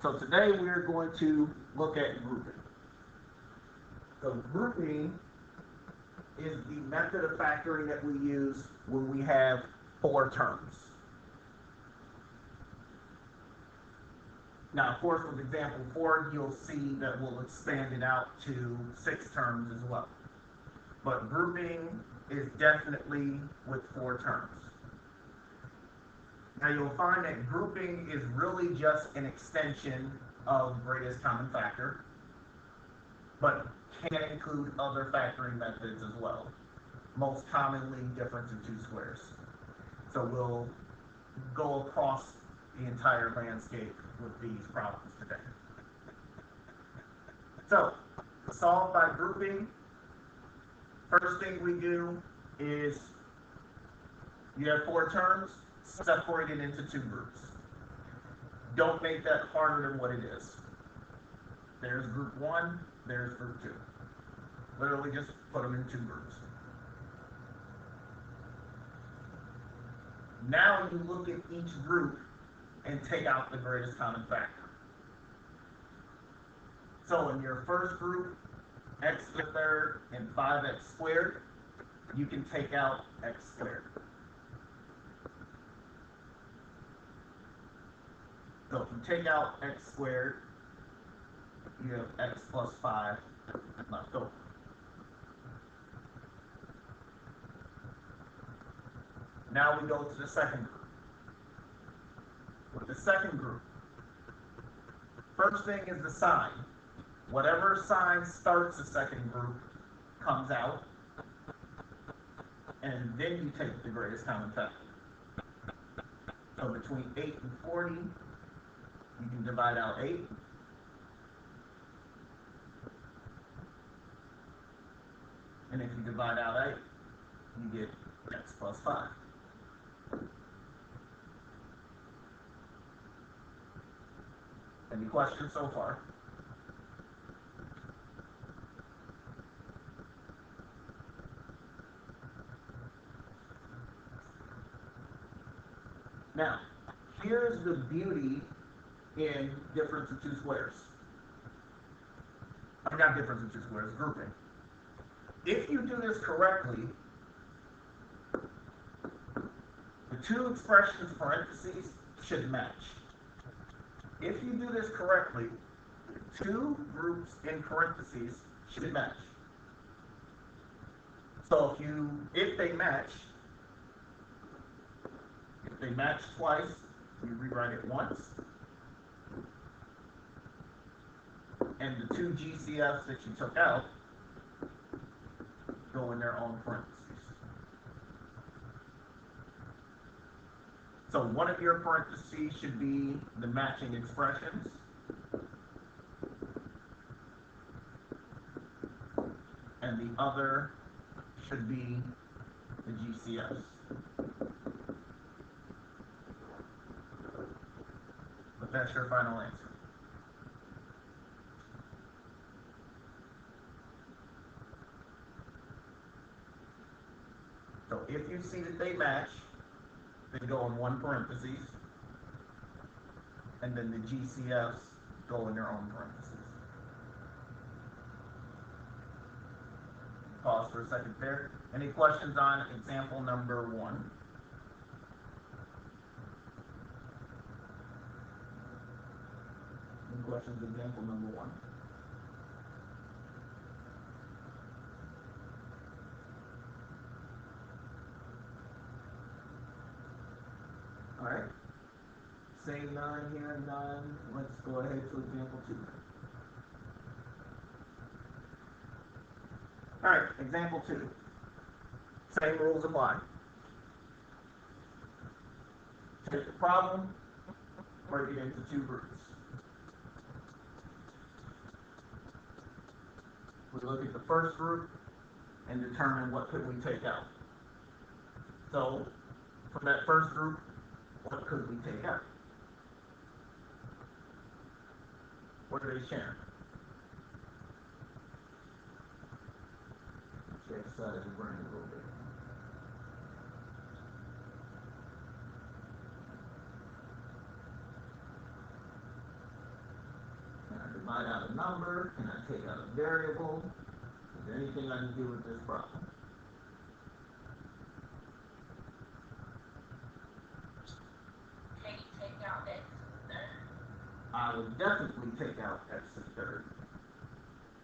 So today we are going to look at grouping. So grouping is the method of factoring that we use when we have 4 terms. Now, of course, with example 4, you'll see that we'll expand it out to 6 terms as well. But grouping is definitely with 4 terms. Now, you'll find that grouping is really just an extension of greatest common factor, but can include other factoring methods as well. Most commonly, difference of 2 squares. So we'll go across the entire landscape with these problems today. So, to solve by grouping, first thing we do is you have 4 terms, separate it into 2 groups. Don't make that harder than what it is. There's group 1, there's group 2. Literally just put them in 2 groups. Now you look at each group and take out the greatest common factor. So in your first group, x to the third and 5x squared, you can take out x squared. So if you take out x squared, you have x plus 5 left over. Now we go to the second group. With the second group, first thing is the sign. Whatever sign starts the second group comes out, and then you take the greatest common factor. So between 8 and 40, you can divide out 8. And if you divide out 8, you get x plus 5. Any questions so far? Now, here's the beauty in difference of 2 squares. Not difference of 2 squares, grouping. If you do this correctly, the 2 expressions parentheses should match. If you do this correctly, 2 groups in parentheses should match. So if they match twice, you rewrite it once. And the 2 GCFs that you took out go in their own parentheses. So one of your parentheses should be the matching expressions. And the other should be the GCFs. But that's your final answer. So if you see that they match, they go in one parentheses, and then the GCFs go in their own parentheses. Pause for a second there. Any questions on example number 1? Any questions on example number 1? All right. Same 9 here and 9. Let's go ahead to example 2. All right, example 2. Same rules apply. Take the problem, break it into 2 groups. We look at the first group and determine what could we take out. So, from that first group, what could we take out? What are they sharing? Let's exercise your brain a little bit. divide out a number? Can I take out a variable? Is there anything I can do with this problem? Can you take out x to the third? I would definitely take out x to the third.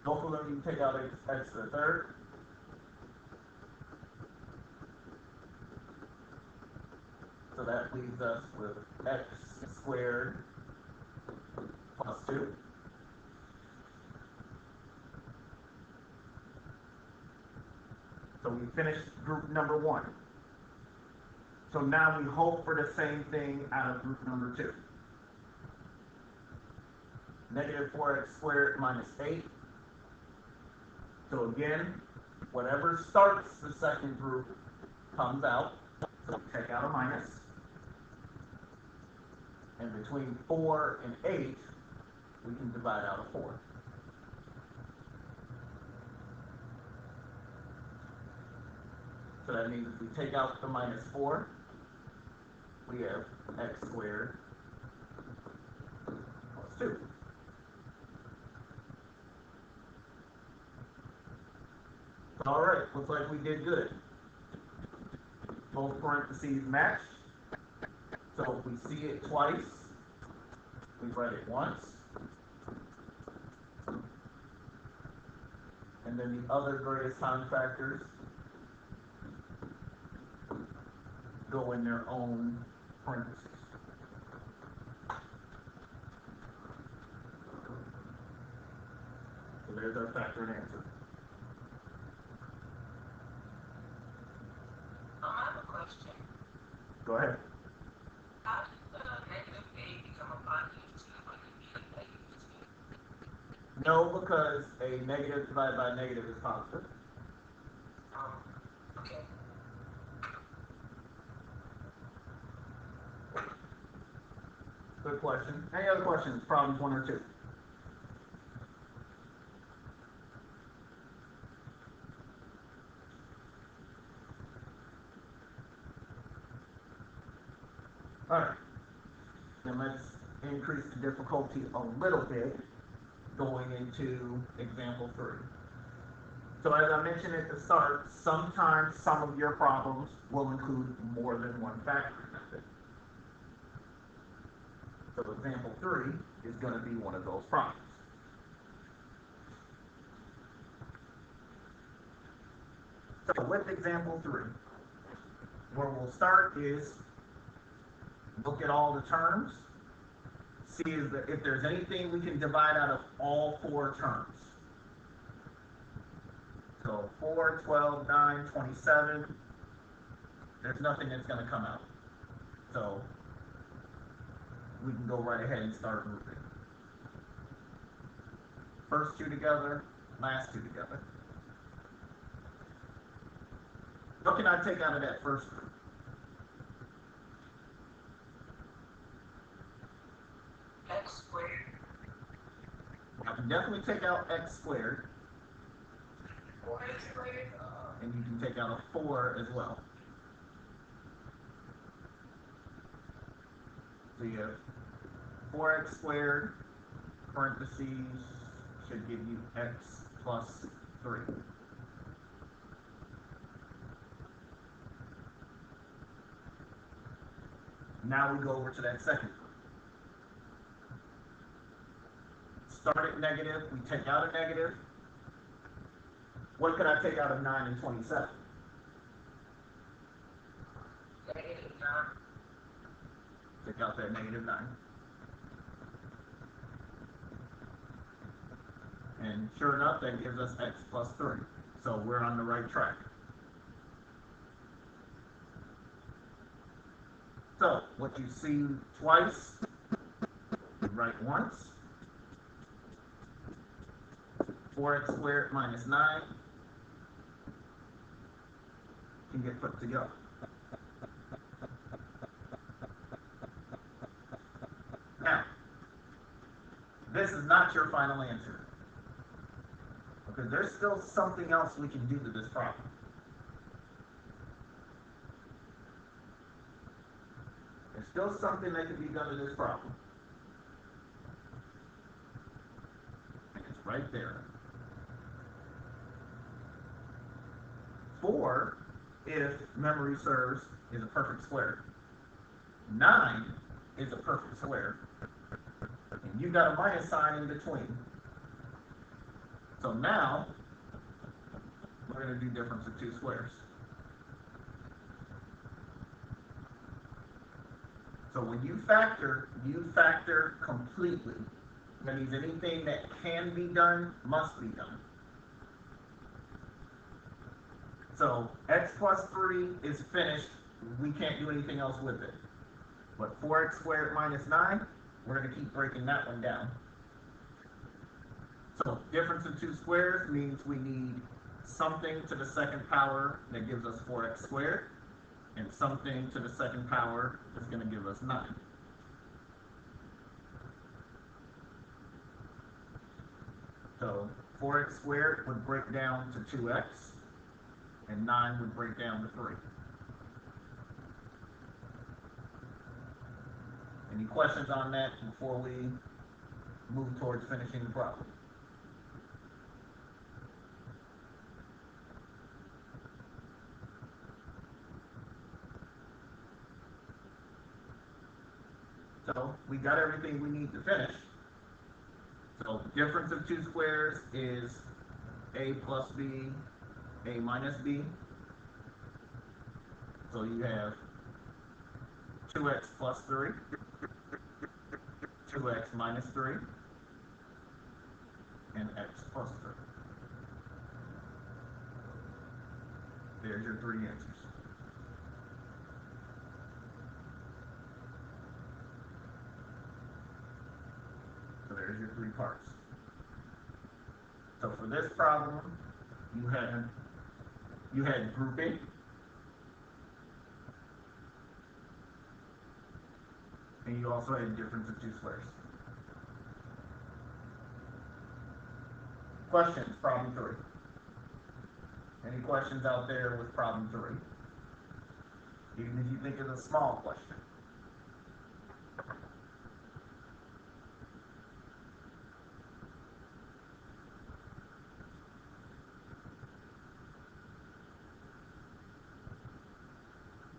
Both of them, you can take out x to the third. So that leaves us with x squared plus 2. So we finished group number 1. So now we hope for the same thing out of group number 2. Negative 4x squared minus 8. So again, whatever starts the second group comes out. So we take out a minus. And between 4 and 8, we can divide out a 4. So that means if we take out the minus 4, we have x squared plus 2. All right, looks like we did good. Both parentheses match. So if we see it twice, we write it once. And then the other greatest time factors go in their own parentheses. So there's our factor and answer. I have a question. Go ahead. How does negative a become a positive 2 when you get a negative 2? No, because a negative divided by a negative is positive. Okay. Good question. Any other questions? Problems 1 or 2? All right. Then let's increase the difficulty a little bit going into example 3. So as I mentioned at the start, sometimes some of your problems will include more than one factoring method. So example 3 is going to be one of those problems. So with example 3, where we'll start is look at all the terms, see if there's anything we can divide out of all 4 terms. So 4, 12, 9, 27, there's nothing that's going to come out. So we can go right ahead and start grouping. First 2 together, last 2 together. What can I take out of that first group? X squared. I can definitely take out x squared. 4x squared. And you can take out a 4 as well. So you have 4x squared, parentheses, should give you x plus 3. Now we go over to that second group. Start at negative, we take out a negative. What could I take out of 9 and 27? Negative 9. Take out that negative 9. And sure enough, that gives us x plus 3. So we're on the right track. So what you see twice, you write once. 4x squared minus 9 can get put together. Now, this is not your final answer, because there's still something else we can do to this problem. There's still something that can be done to this problem. right there. 4, if memory serves, is a perfect square. 9 is a perfect square. And you've got a minus sign in between. So now, we're going to do difference of two squares. So when you factor completely. That means anything that can be done must be done. So x plus 3 is finished. We can't do anything else with it. But 4x squared minus 9, we're going to keep breaking that one down. So difference of two squares means we need something to the second power that gives us 4x squared, and something to the second power is going to give us 9. So 4x squared would break down to 2x, and 9 would break down to 3. Any questions on that before we move towards finishing the problem? So we got everything we need to finish. So difference of two squares is a plus b, a minus b. So you have 2x plus 3, 2x minus 3, and x plus 3. There's your three answers. So there's your three parts. So for this problem, you had grouping, and you also had difference of two squares. Questions, problem 3. Any questions out there with problem 3? Even if you think it's a small question.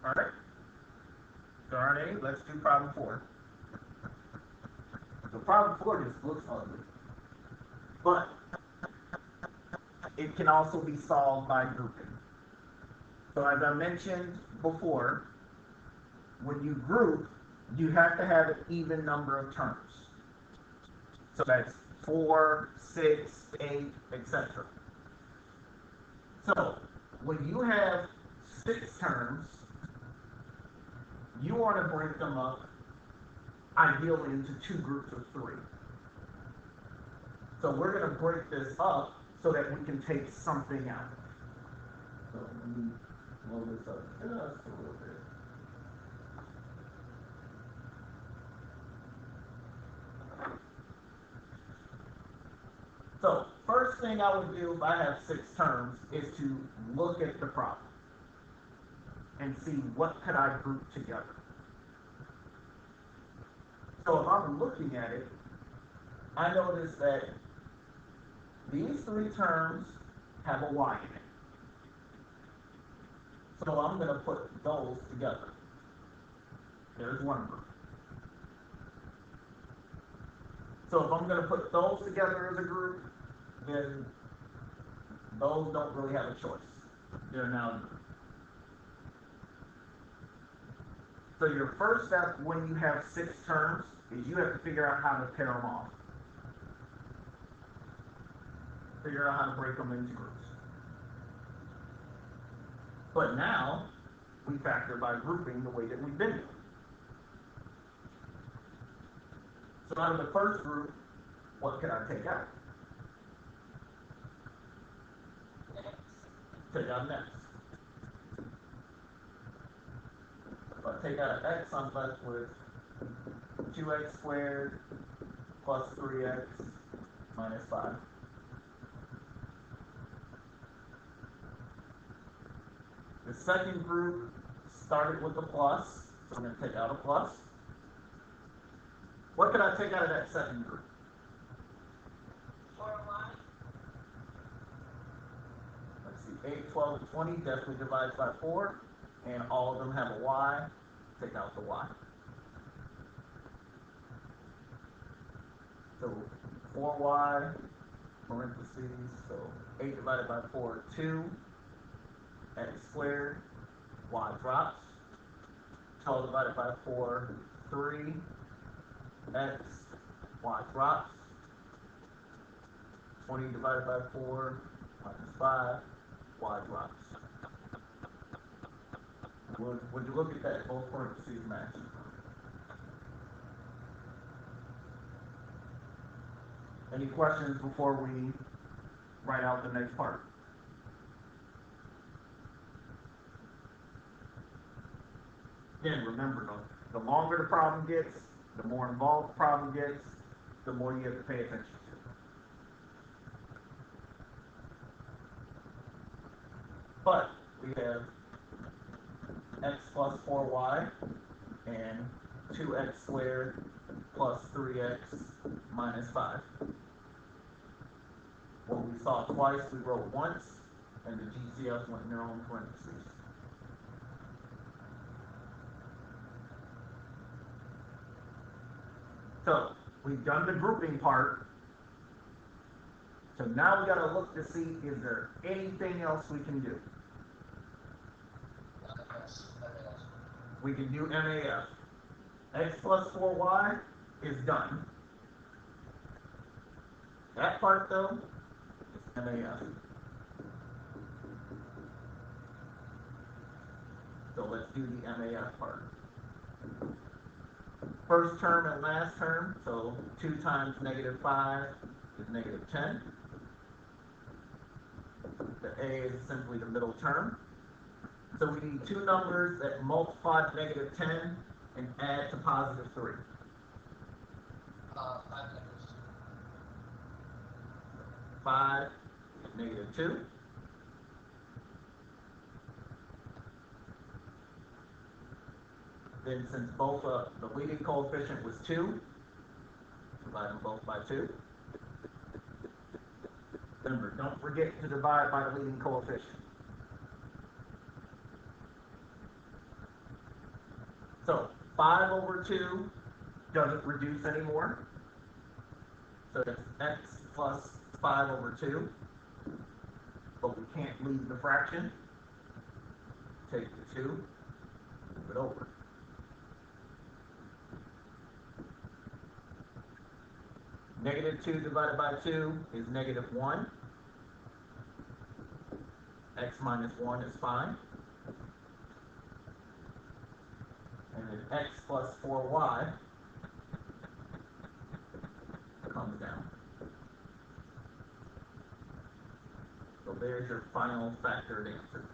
All right. There aren't any. Let's do problem 4. So problem 4 just looks ugly, but it can also be solved by grouping. So as I mentioned before, when you group, you have to have an even number of terms. So that's 4, 6, 8, etc. So when you have 6 terms, you want to break them up ideally into 2 groups of 3. So we're going to break this up so that we can take something out. So let me blow this up just a little bit. So first thing I would do if I have 6 terms is to look at the problem and see what could I group together. So if I'm looking at it, I notice that these 3 terms have a y in it. So I'm going to put those together. There's one group. So if I'm going to put those together as a group, then those don't really have a choice. They're now a group. So your first step when you have 6 terms is you have to figure out how to pair them off. Figure out how to break them into groups. But now, we factor by grouping the way that we've been doing. So out of the first group, what can I take out? Take out an x. If I take out an x, I'm left with 2x squared plus 3x minus 5. The second group started with a plus, so I'm going to take out a plus. What can I take out of that second group? 4y. 8, 12, and 20 definitely divides by 4, and all of them have a y. Take out the y. So 4y, parentheses, so 8 divided by 4, 2, x squared, y drops. 12 divided by 4, 3, x, y drops. 20 divided by 4, minus 5, y drops. Would you look at that, both parentheses match? Any questions before we write out the next part? Again, remember, the longer the problem gets, the more involved the problem gets, the more you have to pay attention to. But we have x plus 4y and 2x squared plus 3x minus 5. What we saw twice, we wrote once, and the GCFs went in their own parentheses. So, we've done the grouping part. So now we gotta look to see, is there anything else we can do? We can do MAF. X plus 4y is done. That part though, is MAF. So let's do the MAF part. First term and last term, so 2 times negative 5 is negative 10. The A is simply the middle term. So we need two numbers that multiply to negative 10 and add to positive 3. 5 is negative 2. Then since both the leading coefficient was 2, divide them both by 2. Remember, don't forget to divide by the leading coefficient. So 5 over 2 doesn't reduce anymore. So it's x plus 5 over 2. But we can't leave the fraction. Take the 2, move it over. Negative 2 divided by 2 is negative 1. X minus 1 is 5. And then x plus 4y comes down. So there's your final factored answer.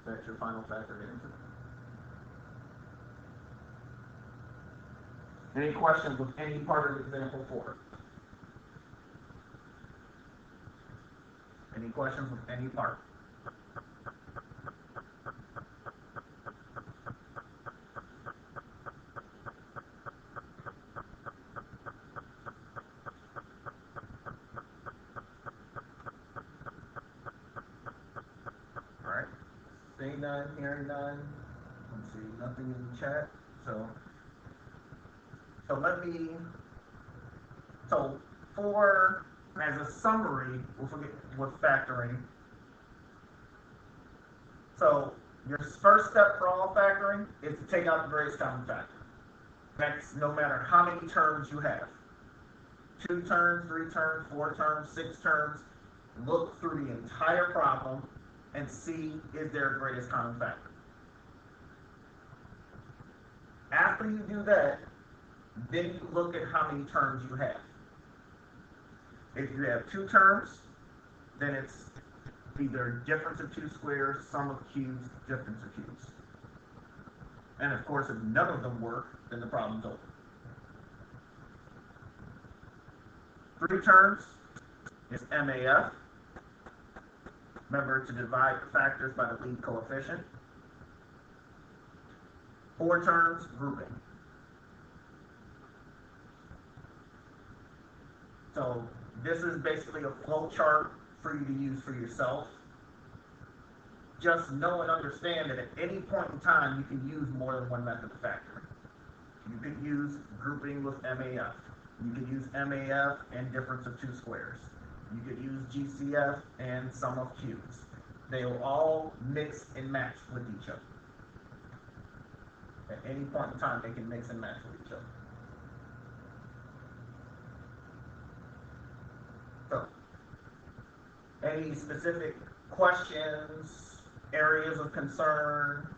That's your final factored answer. Any questions with any part of example 4? Any questions with any part? Alright. Seeing none, hearing none. Let's see, nothing in the chat. So for, as a summary, we'll forget what's factoring. So your first step for all factoring is to take out the greatest common factor. That's no matter how many terms you have. 2 terms, 3 terms, 4 terms, 6 terms. Look through the entire problem and see, is there a greatest common factor? After you do that, then you look at how many terms you have. If you have 2 terms, then it's either difference of 2 squares, sum of cubes, difference of cubes. And of course, if none of them work, then the problem's over. 3 terms is MAF. Remember to divide the factors by the lead coefficient. 4 terms, grouping. So this is basically a flow chart for you to use for yourself. Just know and understand that at any point in time, you can use more than one method of factoring. You could use grouping with MAF. You could use MAF and difference of two squares. You could use GCF and sum of cubes. They will all mix and match with each other. At any point in time, they can mix and match with each other. So, any specific questions, areas of concern,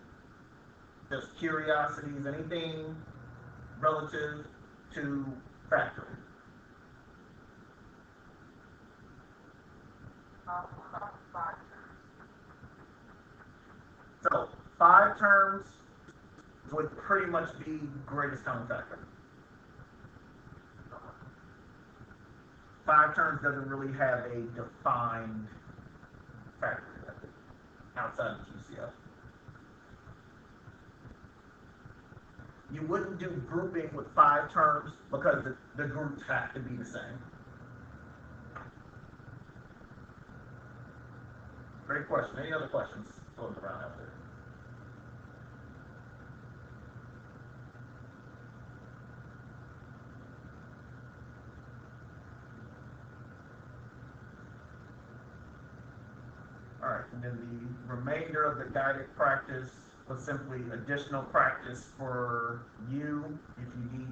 just curiosities, anything relative to factoring? So, 5 terms would pretty much be greatest common factor. 5 terms doesn't really have a defined factor method outside of GCF. You wouldn't do grouping with 5 terms because the groups have to be the same. Great question. Any other questions floating around out there? All right, and then the remainder of the guided practice was simply additional practice for you if you need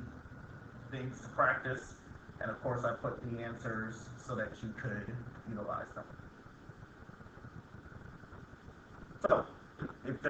things to practice. And of course, I put the answers so that you could utilize them. So, if